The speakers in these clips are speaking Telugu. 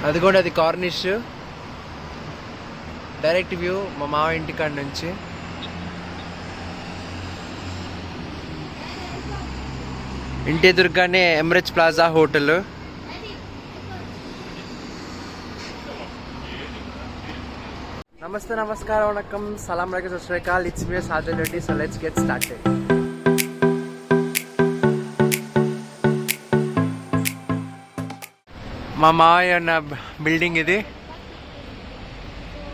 అది కూడా అది కార్నిష్ డైరెక్ట్ వ్యూ మా మావ ఇంటికాడ నుంచి. ఇంటి ఎదురుగానే ఎమిరేట్స్ ప్లాజా హోటల్. నమస్తే, నమస్కారం, వణకం, సలాం అలైకుం, సత్ శ్రీ అకాల్. It's me Sadil Reddy. So let's get started. మా మావయ్య ఉన్న బిల్డింగ్ ఇది.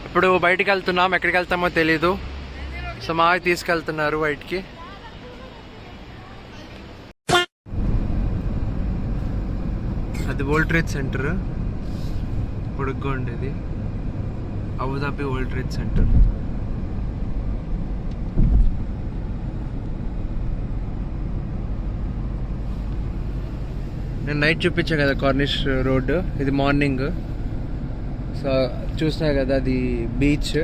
ఇప్పుడు బయటికి వెళ్తున్నాం, ఎక్కడికి వెళ్తామో తెలీదు. సో మావయ్య తీసుకెళ్తున్నారు బయటికి. అది వరల్డ్ ట్రేడ్ సెంటర్, పొడుగ్గా ఉండేది అబుదాబి వరల్డ్ ట్రేడ్ సెంటర్. నేను నైట్ చూపించాను కదా కార్నిష్ రోడ్, ఇది మార్నింగ్. సో చూసినా కదా అది beach.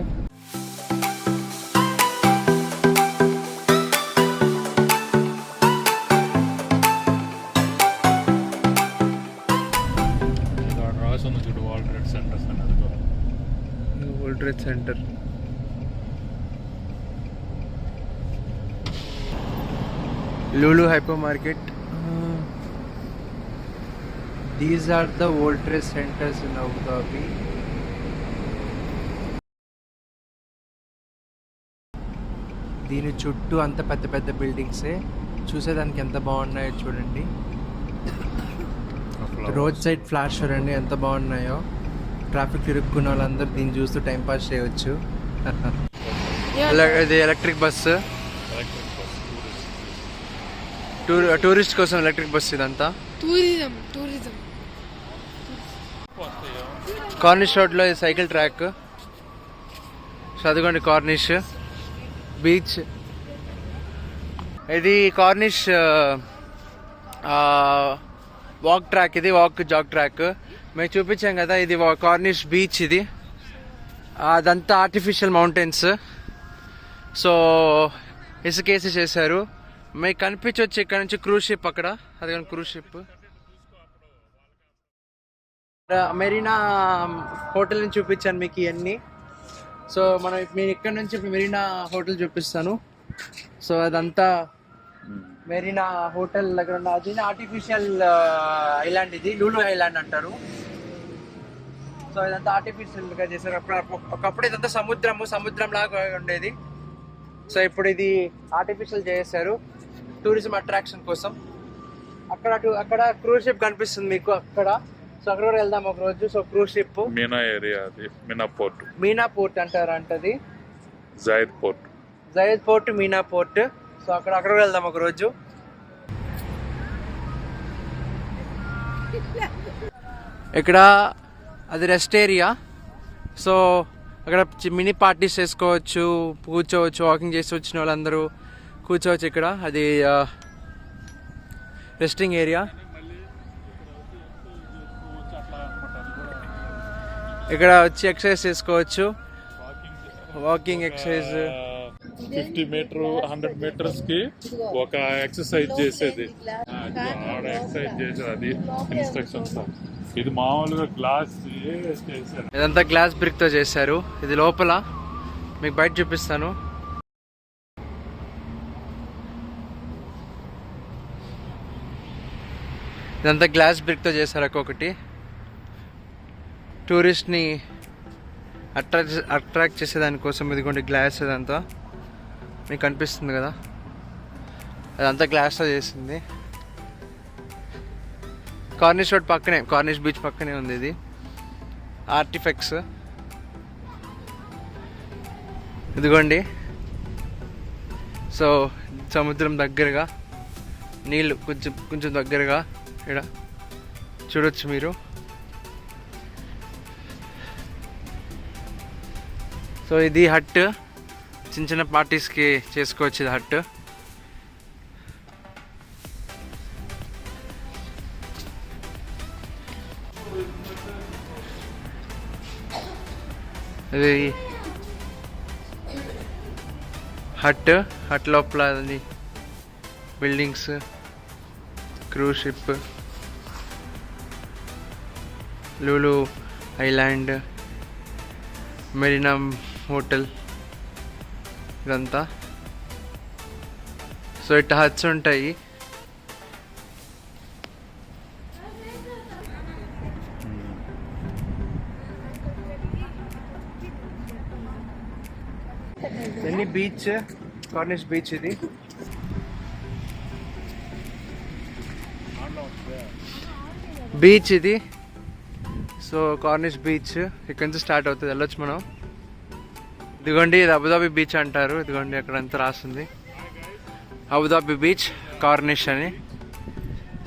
World trade centre. Lulu hyper market. These are the World Trade Centers in Abu Dhabi. దీని చుట్టూ అంత పెద్ద పెద్ద బిల్డింగ్సే. చూసేదానికి ఎంత బాగున్నాయో చూడండి. రోడ్ సైడ్ ఫ్లాష్ చూడండి ఎంత బాగున్నాయో. ట్రాఫిక్ తిరుక్కున్న వాళ్ళందరూ దీన్ని చూస్తూ టైంపాస్ చేయవచ్చు. ఇది ఎలక్ట్రిక్ బస్సు, టూరిస్ట్ కోసం ఎలక్ట్రిక్ బస్సు ఇదంతా. టూరిజం. కార్నిష్ రోడ్లో సైకిల్ ట్రాక్. చదువుకోండి కార్నిష్ బీచ్. ఇది కార్నిష్ వాక్ ట్రాక్, ఇది వాక్ జాగ్ ట్రాక్. మేము చూపించాం కదా, ఇది కార్నిష్ బీచ్. ఇది అదంతా ఆర్టిఫిషియల్ మౌంటైన్స్. సో ఇసుకేసి చేశారు. మీకు కనిపించవచ్చు ఇక్కడ నుంచి క్రూజ్ షిప్. అక్కడ అది కానీ క్రూజ్ షిప్. మెరీనా హోటల్ నుంచి చూపించాను మీకు ఇవన్నీ. సో నేను ఇక్కడ నుంచి మెరీనా హోటల్ చూపిస్తాను. సో అదంతా మెరీనా హోటల్ దగ్గర ఉన్న అది ఆర్టిఫిషియల్ ఐలాండ్. ఇది లూలు ఐలాండ్ అంటారు. సో ఇదంతా ఆర్టిఫిషియల్ గా చేశారు. ఒకప్పుడు ఇదంతా సముద్రం లాగా ఉండేది. సో ఇప్పుడు ఇది ఆర్టిఫిషియల్ చేశారు టూరిజం అట్రాక్షన్ కోసం. అక్కడ క్రూజ్ షిప్ కనిపిస్తుంది మీకు అక్కడ. సో అక్కడ కూడా వెళ్దాం ఒక రోజు. So cruise ship Meena area, అది మీనా పోర్ట్ అంటారు. అంటది Zayd port, Meena port. So అక్కడ కూడా వెళ్దాం ఒక రోజు. ఇక్కడ అది రెస్ట్ ఏరియా. సో అక్కడ మినీ పార్టీస్ చేసుకోవచ్చు, కూర్చోవచ్చు. వాకింగ్ చేసి వచ్చిన వాళ్ళందరూ కూర్చోవచ్చు ఇక్కడ. అది రెస్టింగ్ ఏరియా. ఇక్కడ వచ్చి ఎక్సర్సైజ్ చేసుకోవచ్చు, వాకింగ్ ఎక్సర్సైజ్. 50 మీటర్ 100 మీటర్స్ కి ఒక ఎక్సర్సైజ్ చేసేది. ఎక్సర్సైజ్ చేసేది అది ఇన్స్ట్రక్షన్స్. ఇది మామూలుగా గ్లాస్ చేశారు. ఇదంతా గ్లాస్ బ్రిక్ తో చేశారు. ఇది లోపల మీకు బయట చూపిస్తాను. ఇదంతా గ్లాస్ బ్రిక్ తో చేశారు. ఒక్కొక్కటి టూరిస్ట్ని అట్రాక్ట్ చేసేదానికోసం. ఇదిగోండి గ్లాస్. ఇదంతా మీకు కనిపిస్తుంది కదా, అదంతా గ్లాస్తో చేసింది. కార్నిష్ రోడ్ పక్కనే, కార్నిష్ బీచ్ పక్కనే ఉంది ఇది. ఆర్టిఫెక్ట్స్ ఇదిగోండి. సో సముద్రం దగ్గరగా, నీళ్ళు కొంచెం దగ్గరగా ఇక్కడ చూడొచ్చు మీరు. సో ఇది హట్, చిన్న పార్టీస్కి చేసుకోవచ్చు. ఇది హట్. ఇది హట్ లోపల అది buildings, cruise ship, Lulu island, Marina hotel ఇదంతా. సో ఇట్లా హట్స్ ఉంటాయి. ఎన్ని బీచ్, కార్నిష్ బీచ్ ఇది. బీచ్ ఇది. సో కార్నిష్ బీచ్ ఇక్కడ నుంచి స్టార్ట్ అవుతుంది, వెళ్ళొచ్చు మనం. ఇదిగోండి ఇది అబుదాబి బీచ్ అంటారు. ఇదిగోండి అక్కడ అంతా రాస్తుంది అబుదాబి బీచ్ కార్నిష్ అని.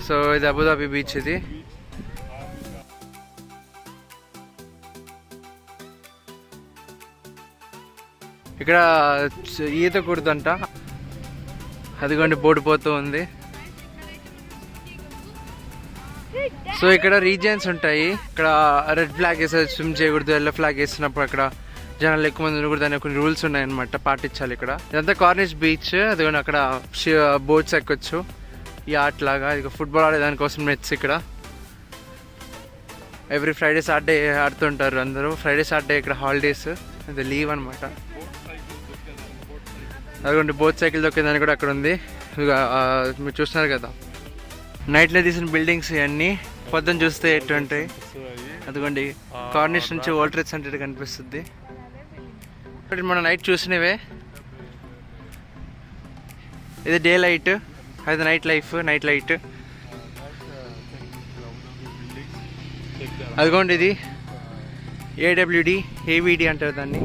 సో ఇది అబుదాబి బీచ్ ఇది. ఇక్కడ ఈత కూడదంట. అదిగోండి బోటు పోతూ ఉంది. సో ఇక్కడ రీజియన్స్ ఉంటాయి. ఇక్కడ రెడ్ ఫ్లాగ్ వేసే స్విమ్ చేయకూడదు, ఎల్లో ఫ్లాగ్ వేసినప్పుడు అక్కడ జనాలు ఎక్కువ మంది ఉండకూడదు అనే కొన్ని రూల్స్ ఉన్నాయన్నమాట, పాటించాలి ఇక్కడ. ఇదంతా కార్నిష్ బీచ్. అదిగోండి అక్కడ బోట్స్ ఎక్కొచ్చు, ఈ ఆర్ట్ లాగా. ఇక ఫుట్బాల్ ఆడే దానికోసం నెట్స్ ఇక్కడ. ఎవ్రీ ఫ్రైడే సాటర్డే ఆడుతుంటారు అందరూ. ఫ్రైడే సాటర్డే ఇక్కడ హాలిడేస్, ఇది లీవ్ అనమాట. అదిగోండి బోట్ సైకిల్ దొక్కేదని కూడా అక్కడ ఉంది. మీరు చూస్తున్నారు కదా నైట్లో తీసిన బిల్డింగ్స్ ఇవన్నీ. పొద్దున్న చూస్తే ఎటువంటాయి. అదిగోండి కార్నిష్ నుంచి వరల్డ్ ట్రేడ్ సెంటర్ కనిపిస్తుంది. మనం నైట్ చూసినవే. ఇది డే లైట్, అది నైట్ లైఫ్, నైట్ లైట్. అదిగోండి ఇది ఏడబ్ల్యూడి, ఏవిడి అంటారు దాన్ని.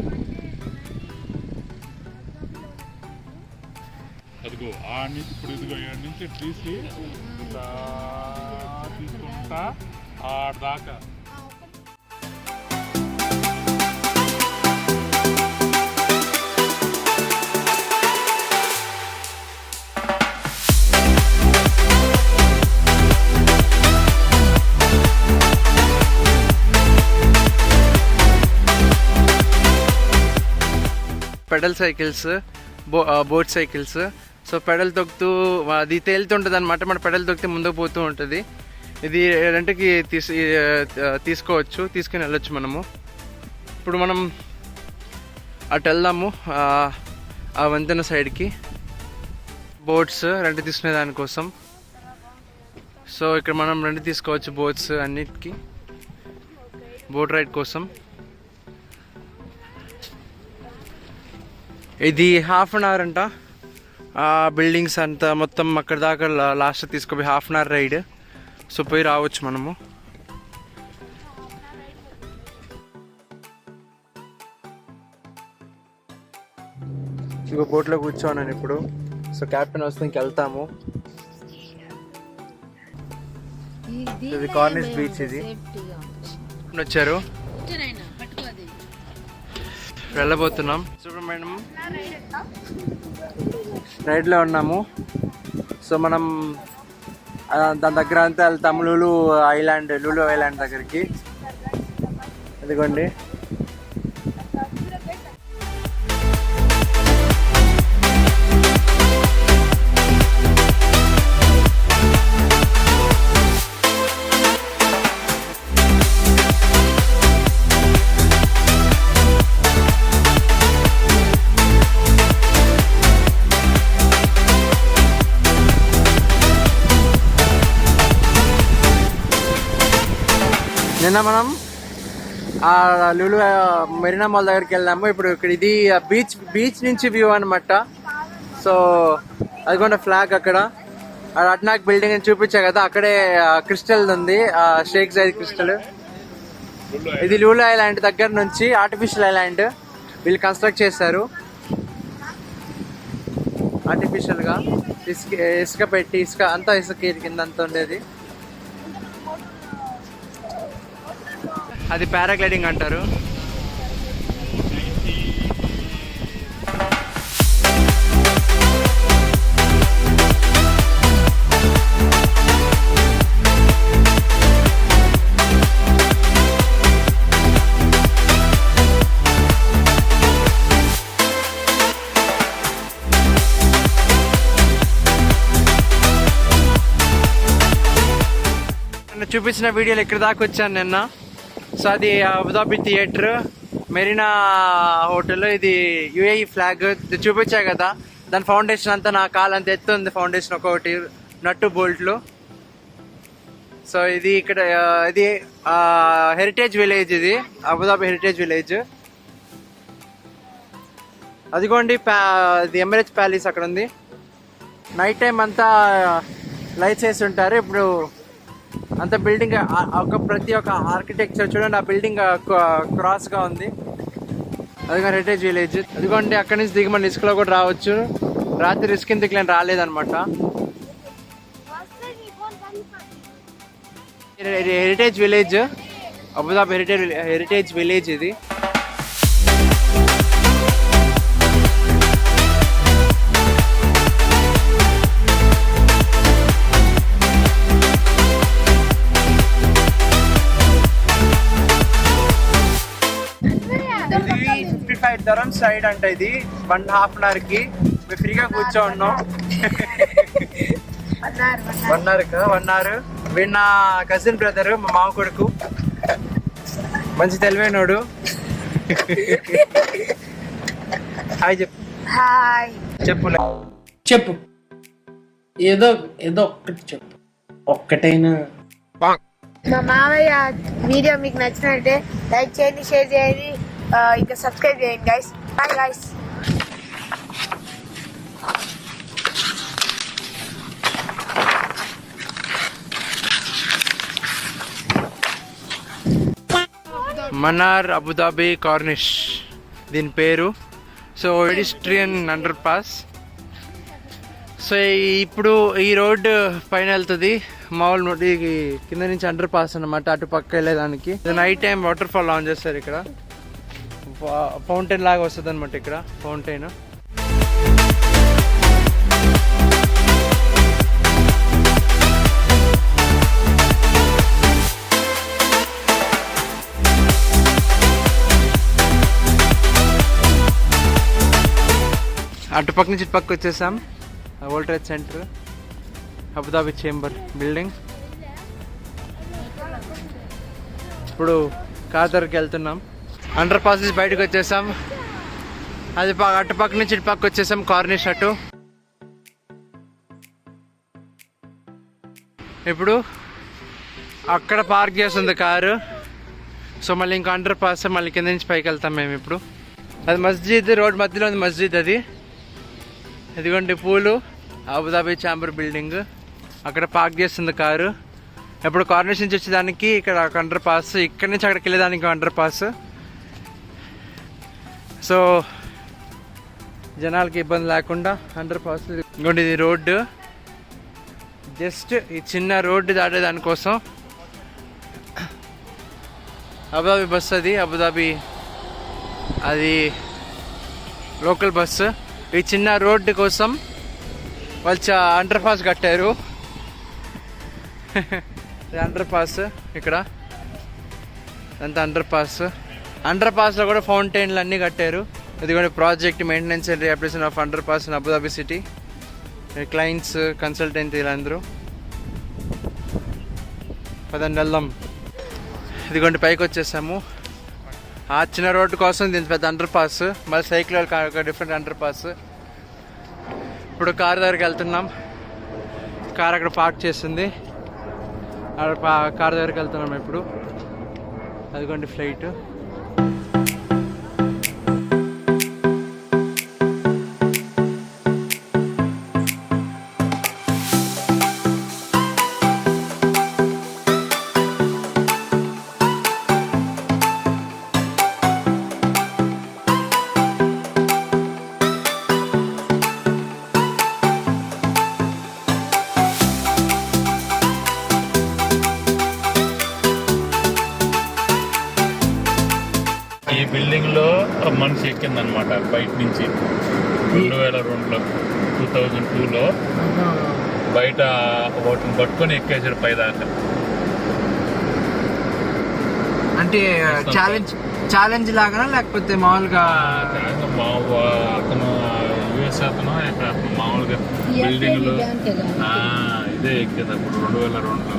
అదిగో ఇప్పుడు ఇదిగో ఏడు నుంచి తీసి తీసుకుంటా ఆడదాకా. Pedal cycles, boat cycles. So pedal తొక్కుతూ అది తేలుతుంటుంది అనమాట. మన పెడల్ తొక్కితే ముందుకు పోతూ ఉంటుంది. ఇది రెంట్కి తీసుకోవచ్చు, తీసుకుని వెళ్ళొచ్చు మనము. ఇప్పుడు మనం అటు వెళ్దాము ఆ వంతెన సైడ్కి, బోట్స్ రెంట్ తీసుకునే దానికోసం. సో ఇక్కడ మనం రెంట్ తీసుకోవచ్చు బోట్స్ అన్నిటికీ, బోట్ రైడ్ కోసం. ఇది హాఫ్ అన్ అవర్ అంట. బిల్డింగ్స్ అంతా మొత్తం అక్కడ దాకా లాస్ట్ తీసుకుపోయి half an hour ride. So పోయి రావచ్చు మనము. ఇక బోట్లో కూర్చోన్నాను ఇప్పుడు. సో క్యాప్టెన్ వస్తే ఇంకెళ్తాము. ఇది కార్నిష్ బీచ్. ఇది వచ్చారు, వెళ్ళబోతున్నాం. సుబ్రహ్మణ్యం రైడ్లో ఉన్నాము. సో మనం దాని దగ్గర అంతా వెళ్తాము, లూలు ఐలాండ్ దగ్గరికి. అదిగోండి నిన్న మనం లూలు మెరీనా మాల్ దగ్గరికి వెళ్ళాము. ఇప్పుడు ఇక్కడ ఇది బీచ్ నుంచి వ్యూ అనమాట. సో అదిగోండి ఫ్లాగ్ అక్కడ. అట్నాక్ బిల్డింగ్ అని చూపించా కదా, అక్కడే క్రిస్టల్ ఉంది, షేక్ జైద్ క్రిస్టల్. ఇది లూలు ఐలాండ్ దగ్గర నుంచి ఆర్టిఫిషియల్ ఐలాండ్ వీళ్ళు కన్స్ట్రక్ట్ చేశారు. ఆర్టిఫిషియల్ గా ఇసుక పెట్టి, ఇసుక కింద అంతా ఉండేది. అది పారాగ్లైడింగ్ అంటారు. చూపించిన వీడియోలు ఇక్కడ దాకా వచ్చాను నిన్న. సో అది అబుదాబి థియేటర్, మెరీనా హోటల్. ఇది యుఏఈ ఫ్లాగ్ చూపించా కదా, దాని ఫౌండేషన్ అంతా నా కాలు అంత ఎత్తు ఉంది. ఫౌండేషన్ ఒక్కొక్కటి నట్టు బోల్ట్లు. సో ఇది ఇక్కడ ఇది హెరిటేజ్ విలేజ్, ఇది అబుదాబి హెరిటేజ్ విలేజ్. అదిగోండి ఇది ఎమిరేట్స్ ప్యాలెస్ అక్కడ ఉంది. నైట్ టైం అంతా లైట్స్ వేసి ఉంటారు. ఇప్పుడు అంత బిల్డింగ్ ప్రతి ఒక్క ఆర్కిటెక్చర్ చూడండి, ఆ బిల్డింగ్ క్రాస్గా ఉంది. అదిగో హెరిటేజ్ విలేజ్. అదిగోండి అక్కడి నుంచి దిగి మన ఇసుకలో కూడా రావచ్చు. రాత్రి రిస్క్ కిందకి నేను రాలేదనమాట. Heritage village, Abu Dhabi heritage village ఇది. దరం సైడ్ అంటే ఇది 1.5 hour కి మేము ఫ్రీగా కూర్చో ఉన్నాం. 1 hour. వీడు నా కజిన్ బ్రదర్, మా మామ కొడుకు, మంచి తెలివైనోడు. హాయ్ చెప్పు. హాయ్ చెప్పు ఏదో ఒక్కటి చెప్పు, ఒక్కటైనా. మా మామయ్య వీడియో మీకు నచ్చినట్టే లైక్ చేయండి, షేర్ చేయండి, ఇంకా సబ్స్క్రైబ్ చేయండి గైస్. Bye guys. మన్నార్ అబుదాబి కార్నిష్ దీని పేరు. So pedestrian underpass. సో ఇప్పుడు ఈ రోడ్డు పైన వెళ్తుంది, మామూలు కింద నుంచి అండర్ పాస్ అనమాట, అటు పక్క వెళ్ళేదానికి. Night time waterfall on చేస్తారు. ఇక్కడ ఫౌంటైన్ లాగా వస్తుంది అనమాట, ఇక్కడ ఫౌంటైన్. అటుపక్క నుంచి ఇటుపక్క వచ్చేసాం. World trade centre, Abu Dhabi chamber building. ఇప్పుడు కార్ దగ్గరికి వెళ్తున్నాం. అండర్ పాస్ నుంచి బయటకు వచ్చేసాం. అది అటుపక్క నుంచి ఇటుపక్క వచ్చేసాం, కార్నిష్ అటు. ఇప్పుడు అక్కడ పార్క్ చేస్తుంది కారు. సో మళ్ళీ ఇంకా అండర్ పాస్, మళ్ళీ కింద నుంచి పైకి వెళ్తాం మేము ఇప్పుడు. అది మస్జిద్, రోడ్ మధ్యలో ఉంది మస్జిద్ అది. ఇదిగోండి పూలు, అబుదాబి ఛాంబర్ బిల్డింగ్. అక్కడ పార్క్ చేస్తుంది కారు. ఇప్పుడు కార్నిష్ నుంచి వచ్చేదానికి ఇక్కడ అండర్ పాస్, ఇక్కడి నుంచి అక్కడికి వెళ్ళేదానికి అండర్ పాస్. సో జనాలకి ఇబ్బంది లేకుండా అండర్ పాస్. ఇంకోటి ఇది రోడ్డు, జస్ట్ ఈ చిన్న రోడ్డు దాటే దానికోసం. అబుదాబి బస్సు అది, అబుదాబి అది లోకల్ బస్సు. ఈ చిన్న రోడ్డు కోసం వాళ్ళు అండర్ పాస్ కట్టారు. అండర్ పాస్ ఇక్కడ అంతా అండర్ పాస్. అండర్ పాస్లో కూడా ఫౌంటైన్లు అన్నీ కట్టారు. ఇది కూడా project maintenance and rehabilitation of under pass in Abu Dhabi city. Clients, consultant వీళ్ళందరూ. పదండి వెళ్దాం. ఇదిగోండి పైకి వచ్చేసాము. ఆ చిన్న రోడ్డు కోసం దీని పెద్ద అండర్ పాస్, మళ్ళీ సైకిల్ ఒక డిఫరెంట్ అండర్ పాస్. ఇప్పుడు కార్ దగ్గరికి వెళ్తున్నాం. కార్ అక్కడ పార్క్ చేస్తుంది, కార్ దగ్గరికి వెళ్తున్నాం ఇప్పుడు. అదిగోండి ఫ్లైట్. ఈ బిల్డింగ్ లో మనిషి ఎక్కిందనమాట బయట నుంచి 2002లో 2002లో బయట వాటిని పట్టుకొని ఎక్కేసారు పైదాకా. అంటే ఛాలెంజ్ లాగా లేకపోతే మామూలుగా అతను యుఎస్ అతను మామూలుగా బిల్డింగ్లు ఇదే ఎక్కేది అప్పుడు 2002లో.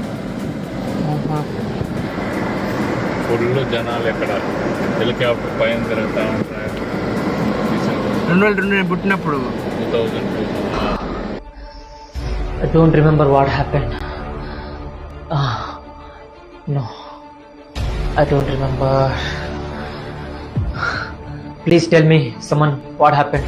ఫుల్ జనాలు ఎక్కడ హెలికాప్టర్ పైన తిరుగుతూ ఉంటాయి 2002 నేను పుట్టినప్పుడు 2002. I don't remember what happened. No, I don't remember. Please tell me, someone, what happened?